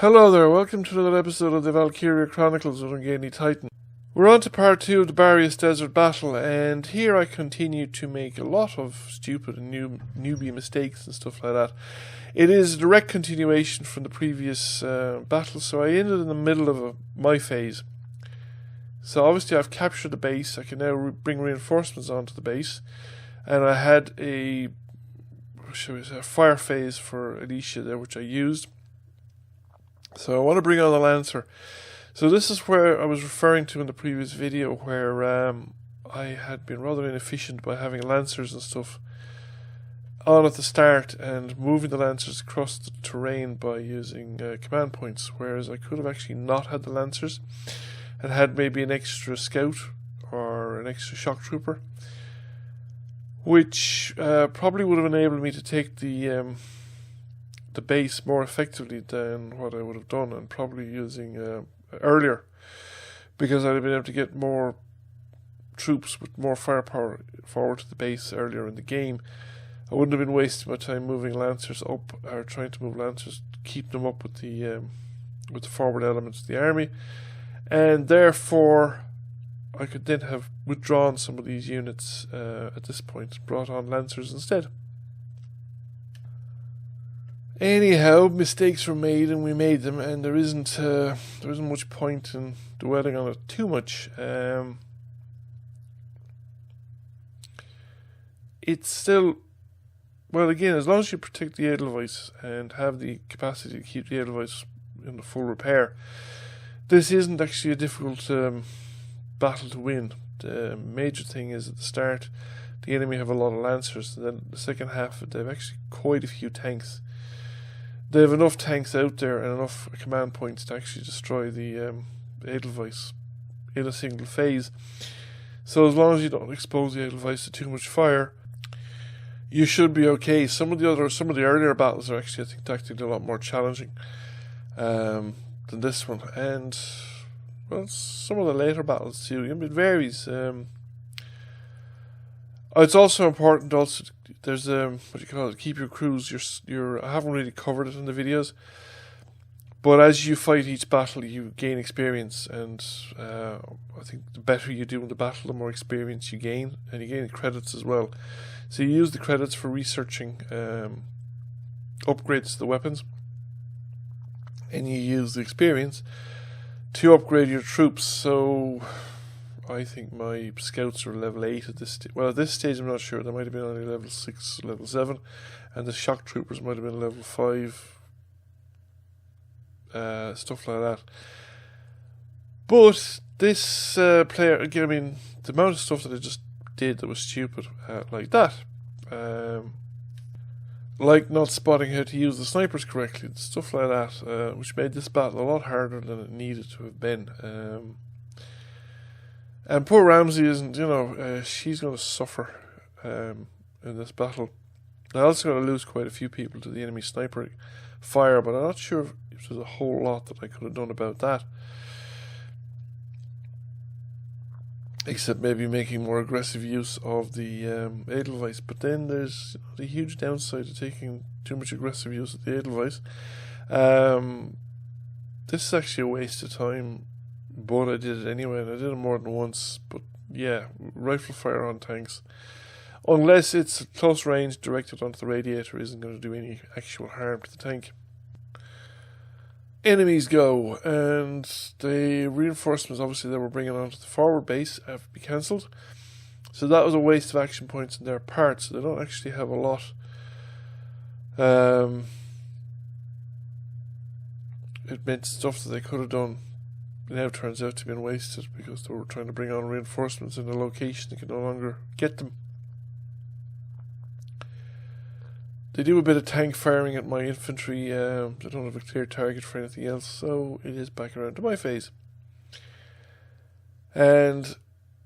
Hello there, welcome to another episode of the Valkyria Chronicles with Ungainly Titan. We're on to part 2 of the Barrios Desert Battle, and here I continue to make a lot of stupid and newbie mistakes and stuff like that. It is a direct continuation from the previous battle, so I ended in the middle of my phase. So obviously I've captured the base, I can now bring reinforcements onto the base, and I had a fire phase for Alicia there, which I used. So I want to bring on the Lancer. So this is where I was referring to in the previous video, where I had been rather inefficient by having Lancers and stuff on at the start and moving the Lancers across the terrain by using command points, whereas I could have actually not had the Lancers and had maybe an extra scout or an extra shock trooper, which probably would have enabled me to take the base more effectively than what I would have done, and probably using earlier, because I'd have been able to get more troops with more firepower forward to the base earlier in the game. I wouldn't have been wasting my time moving Lancers up, or trying to move Lancers, keep them up with the forward elements of the army, and therefore I could then have withdrawn some of these units at this point, brought on Lancers instead. Anyhow, mistakes were made, and we made them, and there isn't much point in dwelling on it too much. It's still, well, again, as long as you protect the Edelweiss and have the capacity to keep the Edelweiss in the full repair, this isn't actually a difficult battle to win. The major thing is at the start, the enemy have a lot of Lancers, and then the second half, they've actually quite a few tanks. They have enough tanks out there and enough command points to actually destroy the Edelweiss in a single phase. So as long as you don't expose the Edelweiss to too much fire, you should be okay. Some of the earlier battles are actually, I think, tactically a lot more challenging than this one, and well, some of the later battles too. It varies. It's also important. Also, there's what you call it, keep your crews. I haven't really covered it in the videos, but as you fight each battle, you gain experience, and I think the better you do in the battle, the more experience you gain, and you gain credits as well. So you use the credits for researching upgrades to the weapons, and you use the experience to upgrade your troops. So I think my scouts are level 8 at this stage. Well, at this stage I'm not sure. They might have been only level 6, level 7, and the shock troopers might have been level 5, stuff like that. But this player, again, I mean, the amount of stuff that I just did that was stupid, like that, like not spotting how to use the snipers correctly, stuff like that, which made this battle a lot harder than it needed to have been. And poor Ramsey isn't, she's going to suffer in this battle. They're also going to lose quite a few people to the enemy sniper fire, but I'm not sure if there's a whole lot that I could have done about that. Except maybe making more aggressive use of the Edelweiss. But then there's the huge downside to taking too much aggressive use of the Edelweiss. This is actually a waste of time, but I did it anyway, and I did it more than once. But yeah, rifle fire on tanks, unless it's close range directed onto the radiator, isn't going to do any actual harm to the tank. Enemies go, and the reinforcements obviously they were bringing onto the forward base have to be cancelled. So that was a waste of action points in their part, so they don't actually have a lot. It meant stuff that they could have done now turns out to be wasted because they were trying to bring on reinforcements in a location they can no longer get them. They do a bit of tank firing at my infantry. They don't have a clear target for anything else, so it is back around to my phase. And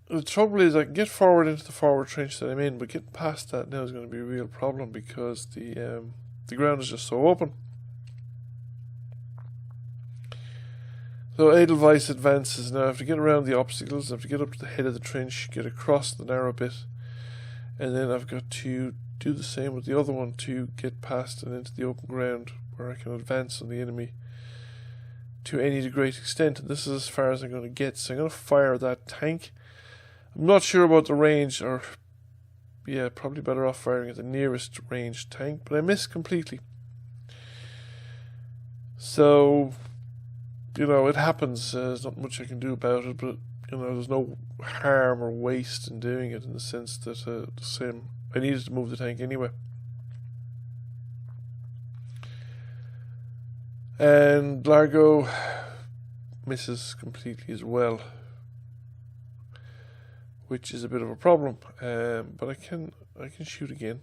the trouble is I can get forward into the forward trench that I'm in, but getting past that now is going to be a real problem because the ground is just so open. So Edelweiss advances. Now I have to get around the obstacles, I have to get up to the head of the trench, get across the narrow bit, and then I've got to do the same with the other one to get past and into the open ground where I can advance on the enemy to any great extent, and this is as far as I'm going to get. So I'm going to fire that tank. I'm not sure about the range, or yeah, probably better off firing at the nearest ranged tank, but I missed completely. So, you know, it happens. There's not much I can do about it, but you know, there's no harm or waste in doing it, in the sense that I needed to move the tank anyway. And Largo misses completely as well, which is a bit of a problem. But I can shoot again.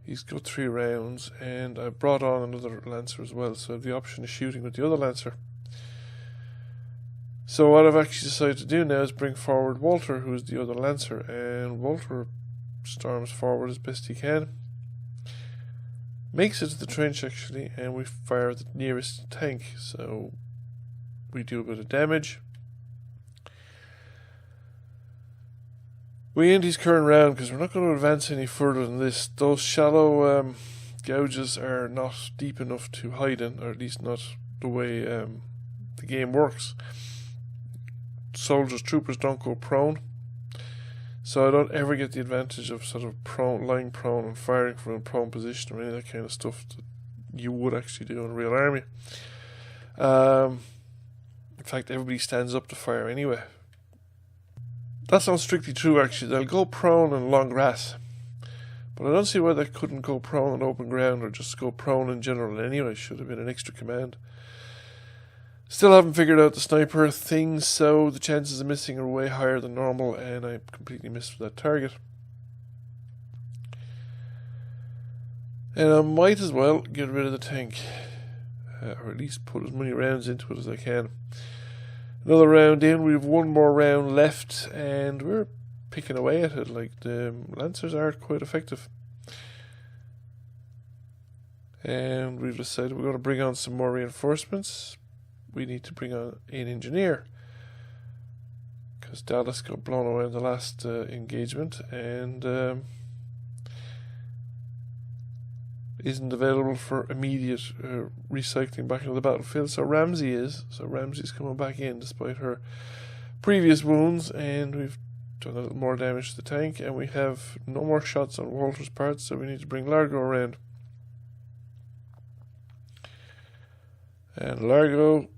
He's got 3 rounds, and I brought on another Lancer as well, so I have the option of shooting with the other Lancer. So what I've actually decided to do now is bring forward Walter, who is the other Lancer, and Walter storms forward as best he can. Makes it to the trench actually, and we fire the nearest tank, so we do a bit of damage. We end his current round because we're not going to advance any further than this. Those shallow gouges are not deep enough to hide in, or at least not the way the game works. Troopers don't go prone, so I don't ever get the advantage of sort of lying prone and firing from a prone position or any of that kind of stuff that you would actually do in a real army. In fact, everybody stands up to fire anyway. That's not strictly true actually. They'll go prone in long grass, but I don't see why they couldn't go prone on open ground, or just go prone in general anyway. Should have been an extra command. Still haven't figured out the sniper thing, so the chances of missing are way higher than normal, and I completely missed that target. And I might as well get rid of the tank, or at least put as many rounds into it as I can. Another round in, we have 1 more round left, and we're picking away at it. Like, the Lancers are quite effective. And we've decided we're going to bring on some more reinforcements. We need to bring on an engineer, because Dallas got blown away in the last engagement, and isn't available for immediate recycling back into the battlefield. So Ramsey is. So Ramsey's coming back in despite her previous wounds, and we've done a little more damage to the tank, and we have no more shots on Walter's part, so we need to bring Largo around. And Largo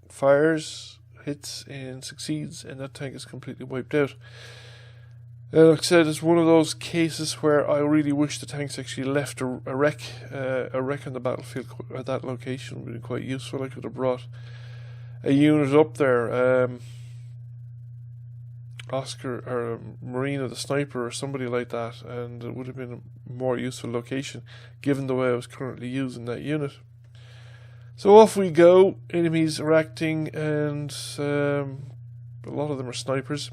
fires, hits, and succeeds, and that tank is completely wiped out. Like I said, it's one of those cases where I really wish the tanks actually left a wreck on the battlefield at that location. Would have been quite useful. I could have brought a unit up there, Oscar or Marina the sniper or somebody like that, and it would have been a more useful location given the way I was currently using that unit. So off we go. Enemies are acting, and a lot of them are snipers.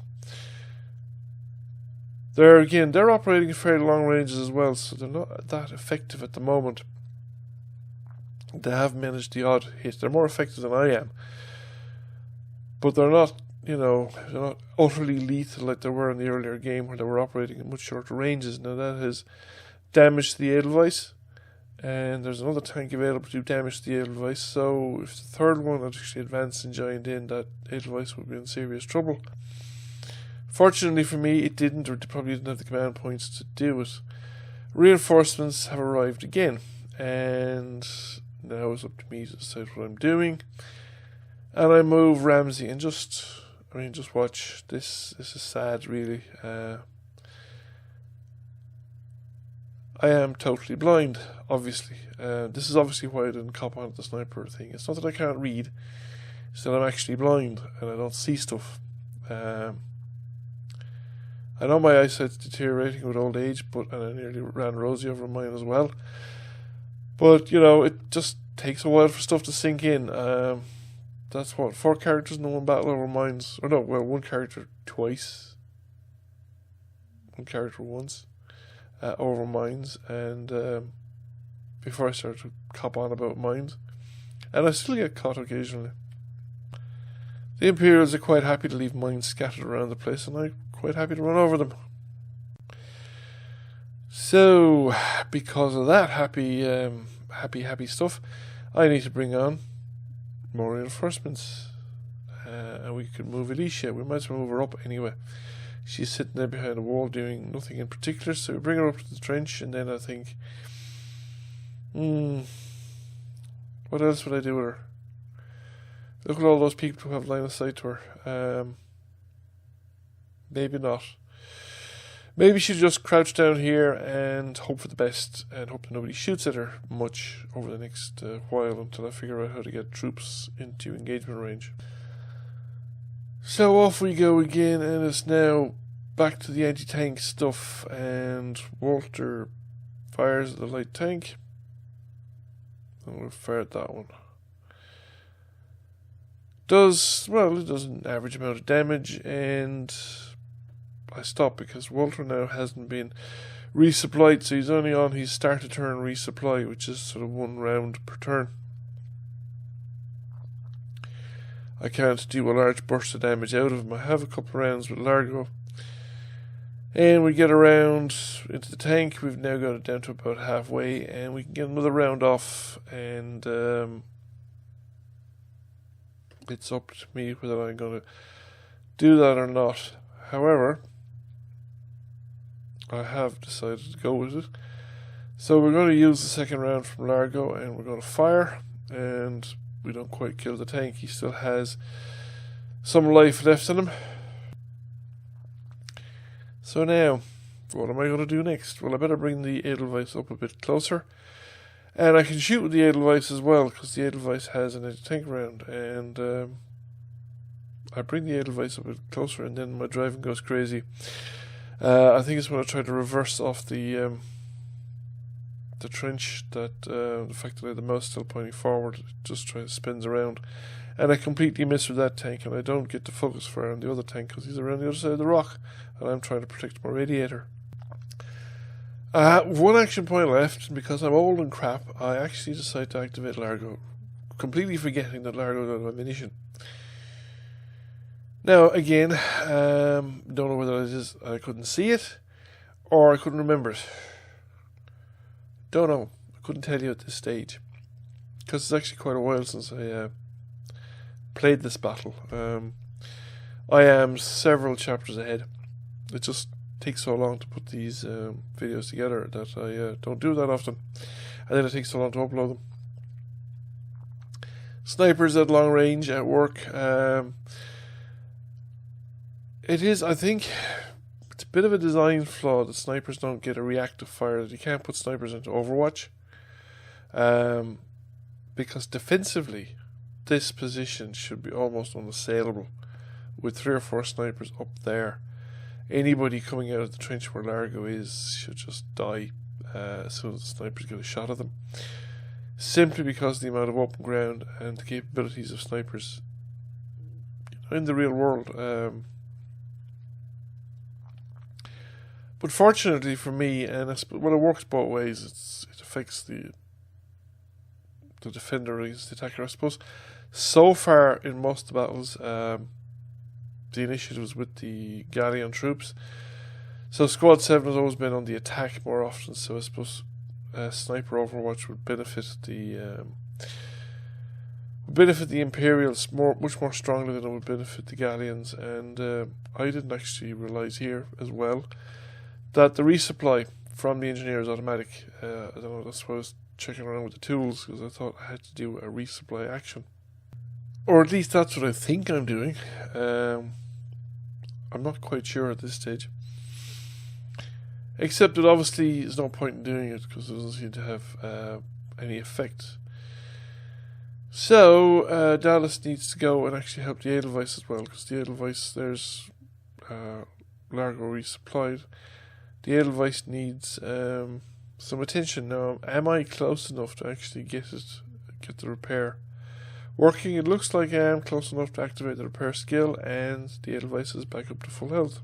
They're operating at fairly long ranges as well, so they're not that effective at the moment. They have managed the odd hit. They're more effective than I am, but they're not, they're not utterly lethal like they were in the earlier game, where they were operating at much shorter ranges. Now that has damaged the Edelweiss, and there's another tank available to do damage to the Edelweiss, so if the third one had actually advanced and joined in, that Edelweiss would be in serious trouble. Fortunately for me, it didn't, or probably didn't have the command points to do it. Reinforcements have arrived again, and now it's up to me to decide what I'm doing. And I move Ramsey, and just watch. This is sad, really. I am totally blind, obviously. This is obviously why I didn't cop on the sniper thing. It's not that I can't read, it's that I'm actually blind, and I don't see stuff. I know my eyesight's deteriorating with old age, and I nearly ran Rosie over mine as well. But, it just takes a while for stuff to sink in. That's what, 4 characters in one battle over mines. Or no, well, 1 character twice. 1 character once. Over mines. And before I started to cop on about mines. And I still get caught occasionally. The Imperials are quite happy to leave mines scattered around the place, and I'm quite happy to run over them. So, because of that happy stuff, I need to bring on more reinforcements. And we could move Alicia. We might as well move her up anyway. She's sitting there behind a wall doing nothing in particular, so we bring her up to the trench, and then I think, what else would I do with her? Look at all those people who have line of sight to her. Maybe not. Maybe she'd just crouch down here and hope for the best, and hope that nobody shoots at her much over the next while until I figure out how to get troops into engagement range. So off we go again, and it's now back to the anti-tank stuff, and Walter fires at the light tank. I'm going to fire at that one. It does an average amount of damage, and I stop because Walter now hasn't been resupplied, so he's only on his start to turn resupply, which is sort of 1 round per turn. I can't do a large burst of damage out of him. I have a couple of rounds with Largo. And we get around into the tank. We've now got it down to about halfway, and we can get another round off, and it's up to me whether I'm going to do that or not. However, I have decided to go with it. So we're going to use the second round from Largo, and we're going to fire, and we don't quite kill the tank. He still has some life left in him. So now, what am I going to do next? Well, I better bring the Edelweiss up a bit closer. And I can shoot with the Edelweiss as well, because the Edelweiss has an anti-tank round. And I bring the Edelweiss up a bit closer, and then my driving goes crazy. I think it's when I try to reverse off the trench that the fact that I have the mouse still pointing forward, it just spins around. And I completely miss with that tank, and I don't get to focus fire on the other tank because he's around the other side of the rock, and I'm trying to protect my radiator. One action point left, and because I'm old and crap, I actually decide to activate Largo, completely forgetting that Largo got ammunition. Now, again, don't know whether it is I couldn't see it, or I couldn't remember it. Don't know. I couldn't tell you at this stage, because it's actually quite a while since I played this battle. I am several chapters ahead. It just takes so long to put these videos together that I don't do that often, and then it takes so long to upload them. Snipers at long range at work. It is, I think, it's a bit of a design flaw that snipers don't get a reactive fire, that you can't put snipers into Overwatch, because defensively this position should be almost unassailable with 3 or 4 snipers up there. Anybody coming out of the trench where Largo is should just die as soon as the snipers get a shot at them, simply because of the amount of open ground and the capabilities of snipers in the real world. But fortunately for me, and it works both ways. It affects the defender against the attacker, I suppose. So far in most battles, the initiative was with the Galleon troops. So Squad 7 has always been on the attack more often. So I suppose Sniper Overwatch would benefit the Imperials much more strongly than it would benefit the Galleons. And I didn't actually realise here as well that the resupply from the engineer is automatic. I don't know, that's why I was checking around with the tools, because I thought I had to do a resupply action. Or at least that's what I think I'm doing. I'm not quite sure at this stage. Except that obviously there's no point in doing it, because it doesn't seem to have any effect. So Dallas needs to go and actually help the Edelweiss as well, because the Edelweiss, there's Largo resupplied. The Edelweiss needs some attention. Now, am I close enough to actually get the repair working? It looks like I am close enough to activate the repair skill, and the Edelweiss is back up to full health.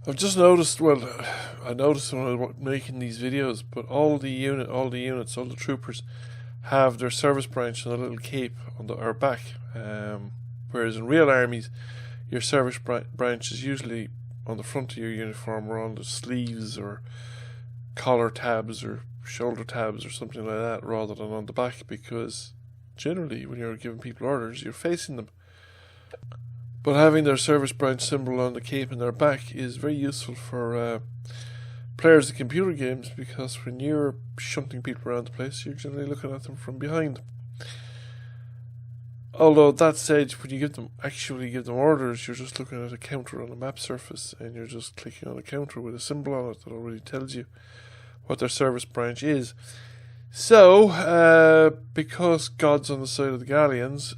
I've just noticed, I noticed when I was making these videos, but all the units, all the troopers have their service branch and a little cape on their back, whereas in real armies, your service branch is usually on the front of your uniform, or on the sleeves, or collar tabs, or shoulder tabs, or something like that, rather than on the back, because generally, when you're giving people orders, you're facing them. But having their service branch symbol on the cape in their back is very useful for players of computer games, because when you're shunting people around the place, you're generally looking at them from behind. Although, that said, when you actually give them orders, you're just looking at a counter on a map surface, and you're just clicking on a counter with a symbol on it that already tells you what their service branch is. So, because God's on the side of the Galleons,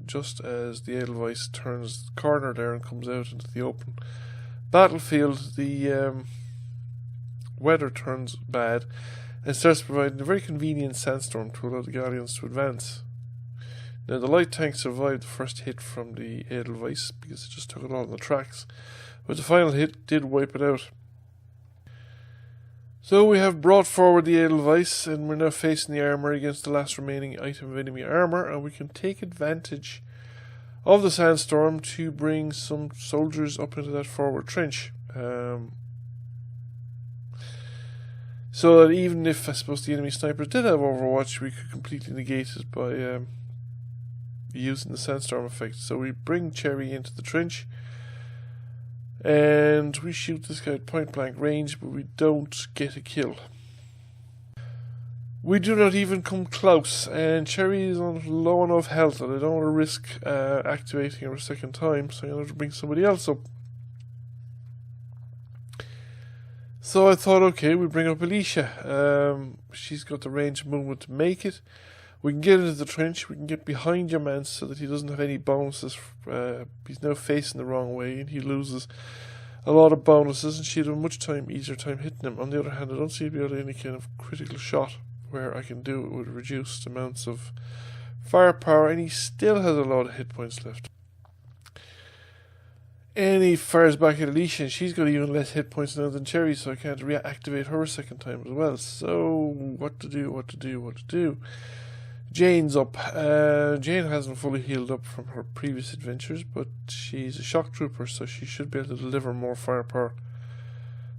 just as the Edelweiss turns the corner there and comes out into the open battlefield, the weather turns bad and starts providing a very convenient sandstorm to allow the Galleons to advance. Now, the light tank survived the first hit from the Edelweiss because it just took it all on the tracks, but the final hit did wipe it out. So we have brought forward the Edelweiss, and we're now facing the armour against the last remaining item of enemy armour, and we can take advantage of the sandstorm to bring some soldiers up into that forward trench. So that even if, I suppose, the enemy snipers did have Overwatch, we could completely negate it by using the sandstorm effect. So we bring Cherry into the trench, and we shoot this guy at point blank range, but we don't get a kill. We do not even come close, and Cherry is on low enough health that I don't want to risk activating her a second time, so I'm going to have to bring somebody else up. So I thought, okay, we bring up Alicia. She's got the range of movement to make it. We can get into the trench, we can get behind your man so that he doesn't have any bonuses. He's now facing the wrong way and he loses a lot of bonuses, and she'd have a much easier time hitting him. On the other hand, I don't see any kind of critical shot where I can do it with reduced amounts of firepower, and he still has a lot of hit points left. And he fires back at Alicia, and she's got even less hit points now than Cherry, so I can't reactivate her a second time as well. So, what to do? Jane's up. Jane hasn't fully healed up from her previous adventures, but she's a shock trooper, so she should be able to deliver more firepower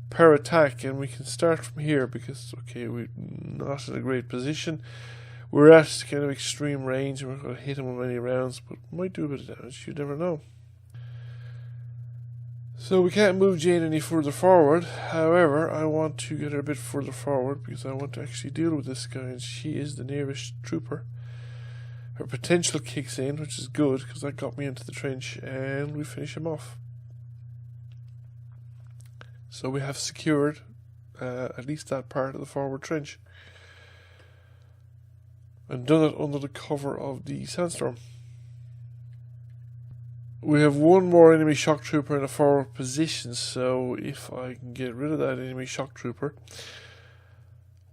per attack. And we can start from here because, okay, we're not in a great position. We're at kind of extreme range, and we're going to hit him with many rounds, but might do a bit of damage. You never know. So we can't move Jane any further forward. However, I want to get her a bit further forward because I want to actually deal with this guy, and she is the nearest trooper. Her potential kicks in, which is good because that got me into the trench, and we finish him off. So we have secured at least that part of the forward trench and done it under the cover of the sandstorm. We have one more enemy shock trooper in a forward position, so if I can get rid of that enemy shock trooper,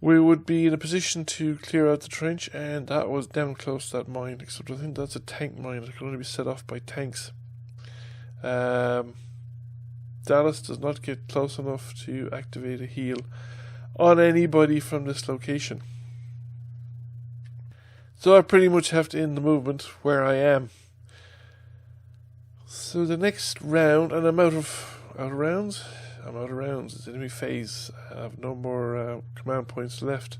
we would be in a position to clear out the trench, and that was down close to that mine, except I think that's a tank mine. It can only be set off by tanks. Dallas does not get close enough to activate a heal on anybody from this location. So I pretty much have to end the movement where I am. So the next round, and I'm out of rounds. It's enemy phase. I have no more command points left.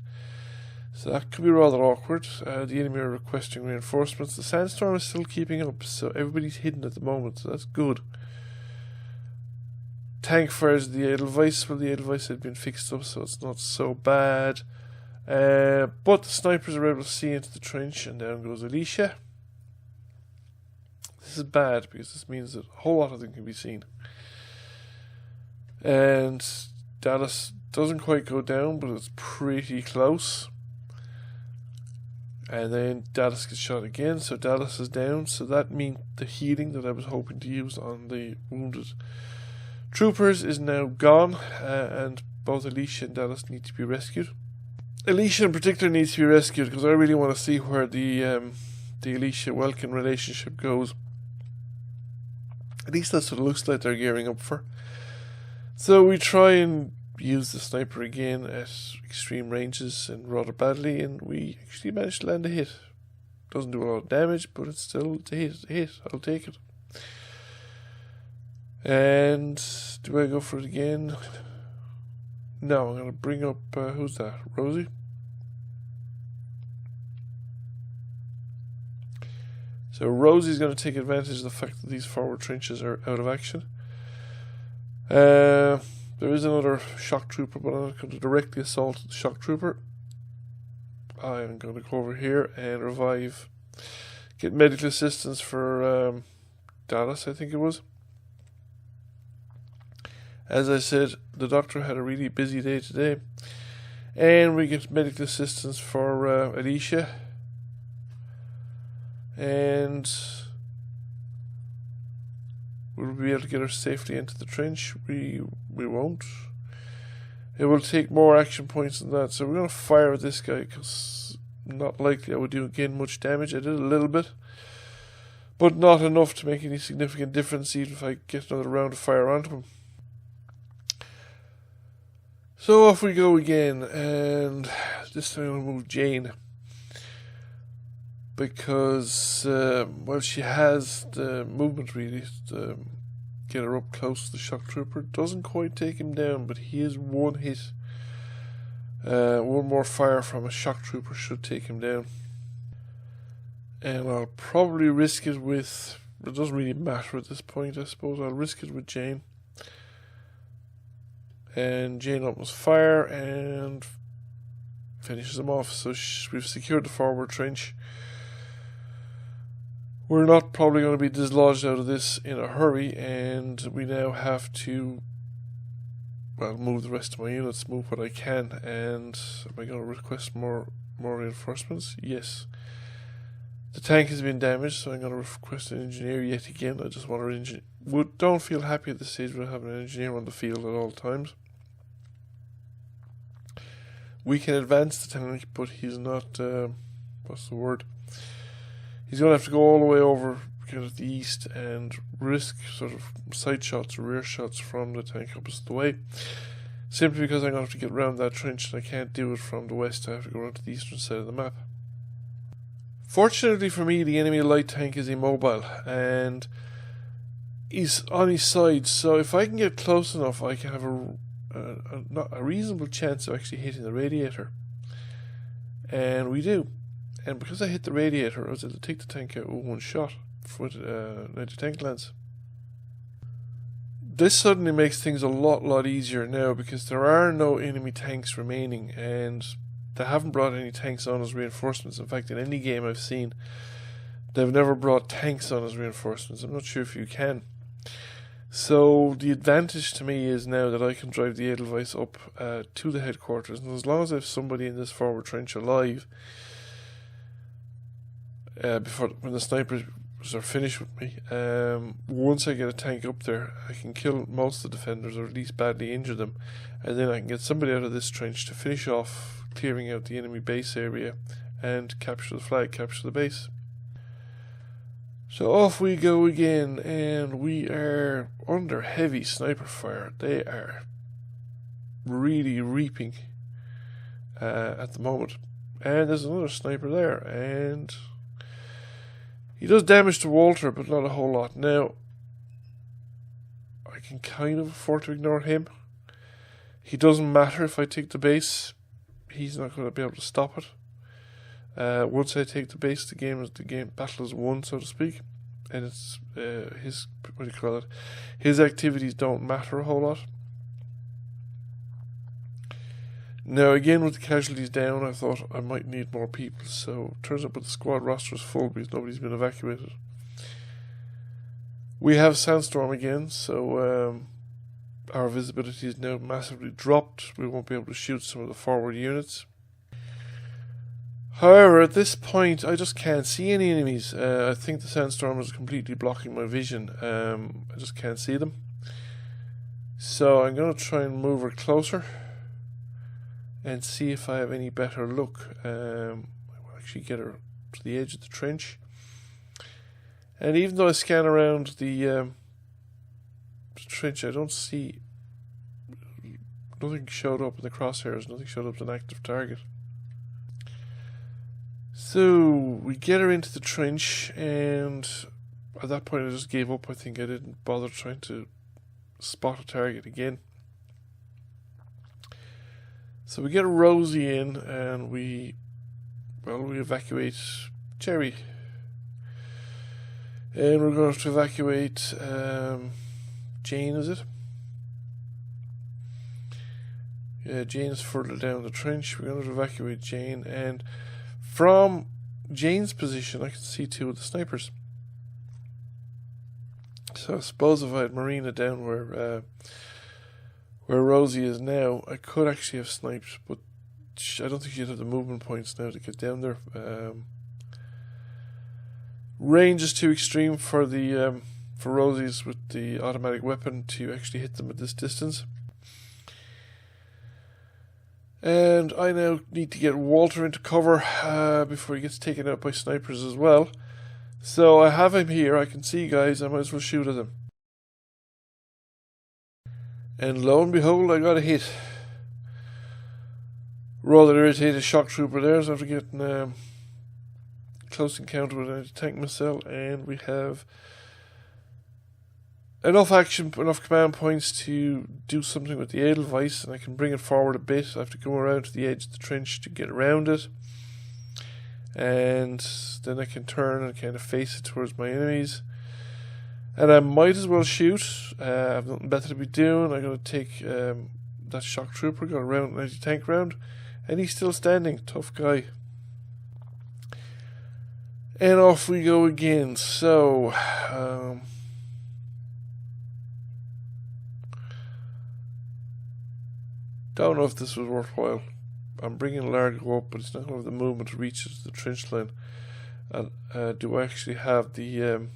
So that could be rather awkward. The enemy are requesting reinforcements. The sandstorm is still keeping up, so everybody's hidden at the moment, so that's good. Tank fires the Edelweiss. Well, the Edelweiss had been fixed up, so it's not so bad. But the snipers are able to see into the trench, and down goes Alicia. This is bad because this means that a whole lot of them can be seen. And Dallas doesn't quite go down, but it's pretty close. And then Dallas gets shot again, so Dallas is down. So that means the healing that I was hoping to use on the wounded troopers is now gone, and both Alicia and Dallas need to be rescued. Alicia in particular needs to be rescued because I really want to see where the Alicia-Welkin relationship goes. At least that's what it looks like they're gearing up for. So we try and use the sniper again at extreme ranges and rather badly, and we actually managed to land a hit. Doesn't do a lot of damage, but it's still a hit. I'll take it. And do I go for it again? No, I'm going to bring up, who's that? Rosie? So Rosie's going to take advantage of the fact that these forward trenches are out of action. There is another shock trooper, but I'm not going to directly assault the shock trooper. I'm going to go over here and revive, get medical assistance for Dallas, I think it was. As I said, the doctor had a really busy day today. And we get medical assistance for Alicia. And will we be able to get her safely into the trench? We won't. It will take more action points than that. So we're going to fire at this guy, because not likely I would do again much damage. I did a little bit, but not enough to make any significant difference, even if I get another round of fire onto him. So off we go again, and this time I'm going to move Jane. Because, well, she has the movement really to get her up close to the shock trooper. Doesn't quite take him down, but he is one hit. One more fire from a shock trooper should take him down. And I'll probably risk it with, it doesn't really matter at this point, I suppose. I'll risk it with Jane. And Jane opens fire and finishes him off. So we've secured the forward trench. We're not probably going to be dislodged out of this in a hurry, and we now have to, well, move the rest of my units, move what I can. And am I going to request more reinforcements? Yes. The tank has been damaged, so I'm going to request an engineer yet again. I just want our engineer. Don't feel happy at this stage with having an engineer on the field at all times. We can advance the tank, but he's not, what's the word? He's going to have to go all the way over to the east and risk sort of side shots or rear shots from the tank opposite the way. Simply because I'm going to have to get around that trench, and I can't do it from the west. I have to go around to the eastern side of the map. Fortunately for me, the enemy light tank is immobile and he's on his side. So if I can get close enough, I can have a reasonable chance of actually hitting the radiator. And we do. And because I hit the radiator, I was able to take the tank out with one shot with 90 tank lance. This suddenly makes things a lot easier now, because there are no enemy tanks remaining, and they haven't brought any tanks on as reinforcements. In fact, in any game I've seen, they've never brought tanks on as reinforcements. I'm not sure if you can. So the advantage to me is now that I can drive the Edelweiss up to the headquarters, and as long as I have somebody in this forward trench alive, when the snipers are finished with me, once I get a tank up there, I can kill most of the defenders, or at least badly injure them, and then I can get somebody out of this trench to finish off clearing out the enemy base area and capture the flag, capture the base. So off we go again, and we are under heavy sniper fire. They are really reaping at the moment. And there's another sniper there, and he does damage to Walter, but not a whole lot. Now, I can kind of afford to ignore him. He doesn't matter if I take the base. He's not going to be able to stop it. Once I take the base, the battle is won, so to speak. And it's his activities don't matter a whole lot. Now again, with the casualties down, I thought I might need more people, so it turns out the squad roster is full because nobody's been evacuated. We have Sandstorm again, so our visibility is now massively dropped. We won't be able to shoot some of the forward units. However, at this point, I just can't see any enemies. I think the Sandstorm is completely blocking my vision. I just can't see them. So I'm going to try and move her closer and see if I have any better luck. I'll actually get her to the edge of the trench. And even though I scan around the trench, I don't see... Nothing showed up in the crosshairs, nothing showed up as an active target. So we get her into the trench, and at that point I just gave up. I think I didn't bother trying to spot a target again. So we get Rosie in, and we evacuate Jerry. And we're going to have to evacuate Jane, is it? Yeah, Jane's further down the trench. We're going to evacuate Jane, and from Jane's position I can see two of the snipers. So I suppose if I had Marina down where Rosie is now, I could actually have sniped, but I don't think she'd have the movement points now to get down there. Range is too extreme for the for Rosie's with the automatic weapon to actually hit them at this distance. And I now need to get Walter into cover before he gets taken out by snipers as well. So I have him here. I can see, guys. I might as well shoot at him. And lo and behold, I got a hit. Rather irritated shock trooper there, so after getting close encounter with an anti-tank missile, and we have enough action, enough command points to do something with the Edelweiss, and I can bring it forward a bit. I have to go around to the edge of the trench to get around it, and then I can turn and kind of face it towards my enemies. And I might as well shoot. I've nothing better to be doing. I'm going to take that shock trooper, got around an anti-tank round, and he's still standing. Tough guy. And off we go again. So, don't know if this was worthwhile. I'm bringing Largo up, but it's not going to have the movement to reach the trench line. And do I actually have the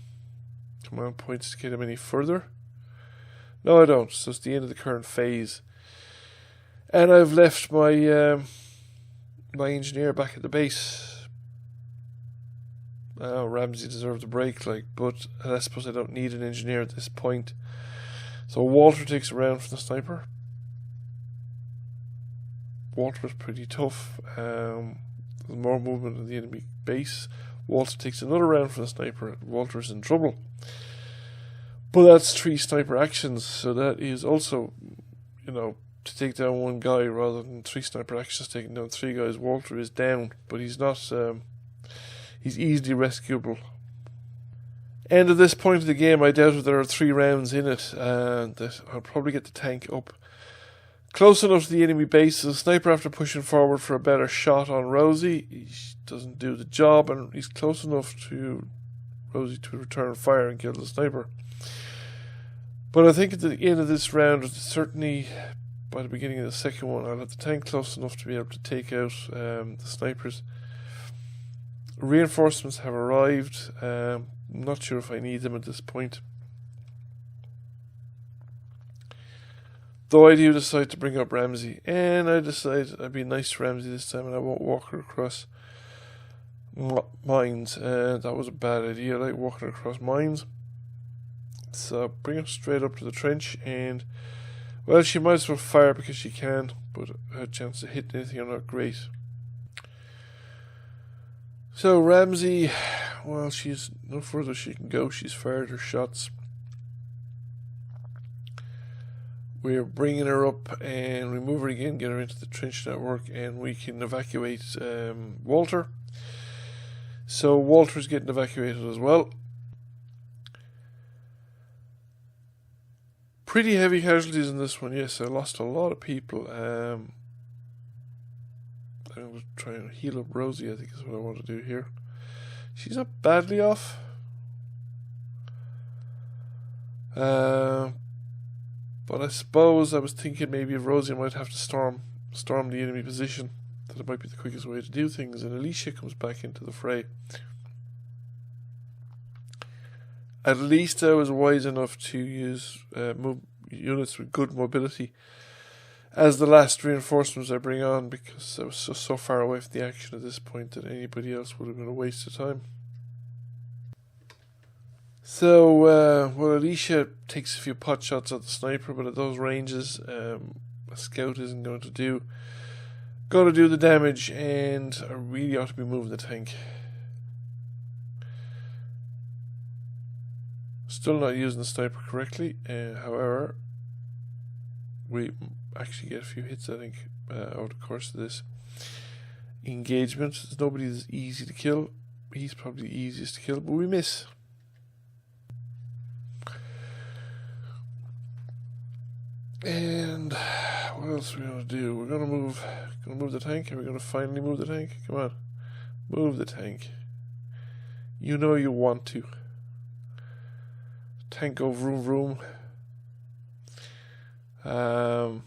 command points to get him any further? No, I don't. So it's the end of the current phase. And I've left my my engineer back at the base. Ramsey deserved a break, but I suppose I don't need an engineer at this point. So Walter takes a round from the sniper. Walter is pretty tough. There's more movement in the enemy base. Walter takes another round from the sniper. Walter is in trouble. But that's 3 sniper actions, so that is also, to take down one guy rather than 3 sniper actions taking down 3 guys. Walter is down, but he's not. He's easily rescuable. And at this point of the game, I doubt if there are 3 rounds in it, that I'll probably get the tank up close enough to the enemy base. The sniper, after pushing forward for a better shot on Rosie, he doesn't do the job, and he's close enough to Rosie to return fire and kill the sniper. But I think at the end of this round, certainly by the beginning of the second one, I'll have the tank close enough to be able to take out the snipers. Reinforcements have arrived. I'm not sure if I need them at this point. Though I do decide to bring up Ramsey, and I decide I'd be nice to Ramsey this time and I won't walk her across mines. That was a bad idea. I like walking across mines. So bring her straight up to the trench, and well, she might as well fire because she can, but her chance to hit anything are not great. So Ramsey, well, she's no further she can go. She's fired her shots. We're bringing her up and remove her again, get her into the trench network, and we can evacuate Walter. So Walter's getting evacuated as well. Pretty heavy casualties in this one, yes. I lost a lot of people. I'm going to try and heal up Rosie, I think is what I want to do here. She's not badly off. But I suppose I was thinking maybe if Rosie might have to storm the enemy position, that it might be the quickest way to do things, and Alicia comes back into the fray. At least I was wise enough to use units with good mobility as the last reinforcements I bring on, because I was so far away from the action at this point that anybody else would have been a waste of time. So, Alicia takes a few pot shots at the sniper, but at those ranges, a scout isn't going to do the damage, and I really ought to be moving the tank. Still not using the sniper correctly, however, we actually get a few hits, I think, over the course of this engagement. There's nobody that's easy to kill. He's probably the easiest to kill, but we miss. And what else are we gonna do? We're gonna move the tank. Are we gonna finally move the tank? Come on, move the tank. You know you want to. Tank go vroom vroom. I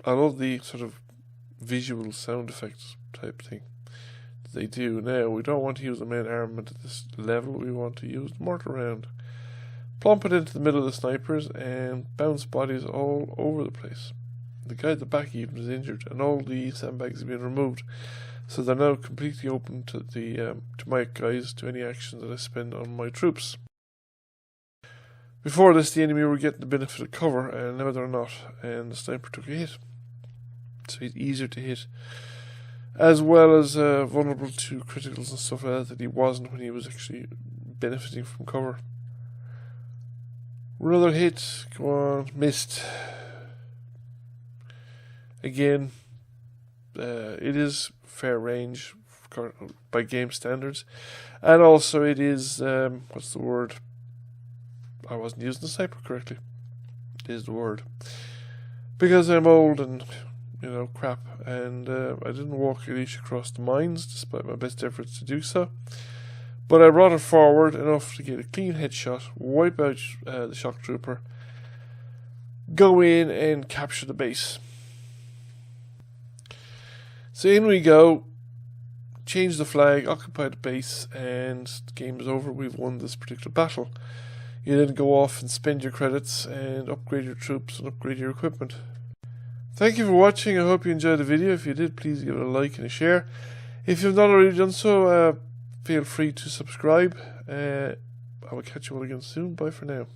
love the sort of visual sound effects type thing that they do. Now, we don't want to use the main armament at this level. We want to use the mortar round. Plump it into the middle of the snipers and bounce bodies all over the place. The guy at the back even is injured, and all the sandbags have been removed, so they're now completely open to the to my guys, to any action that I spend on my troops. Before this, the enemy were getting the benefit of cover, and now they're not, and the sniper took a hit. So he's easier to hit, as well as vulnerable to criticals and stuff like that he wasn't when he was actually benefiting from cover. Another hit, come on, missed. Again, it is fair range by game standards, and also it is, what's the word? I wasn't using the sniper correctly. Is the word. Because I'm old and, you know, crap, and I didn't walk Alicia across the mines despite my best efforts to do so. But I brought it forward enough to get a clean headshot, wipe out the shock trooper, go in and capture the base. So in we go, change the flag, occupy the base, and the game is over. We've won this particular battle. You then go off and spend your credits and upgrade your troops and upgrade your equipment. Thank you for watching. I hope you enjoyed the video. If you did, please give it a like and a share. If you've not already done so, feel free to subscribe. I will catch you all again soon. Bye for now.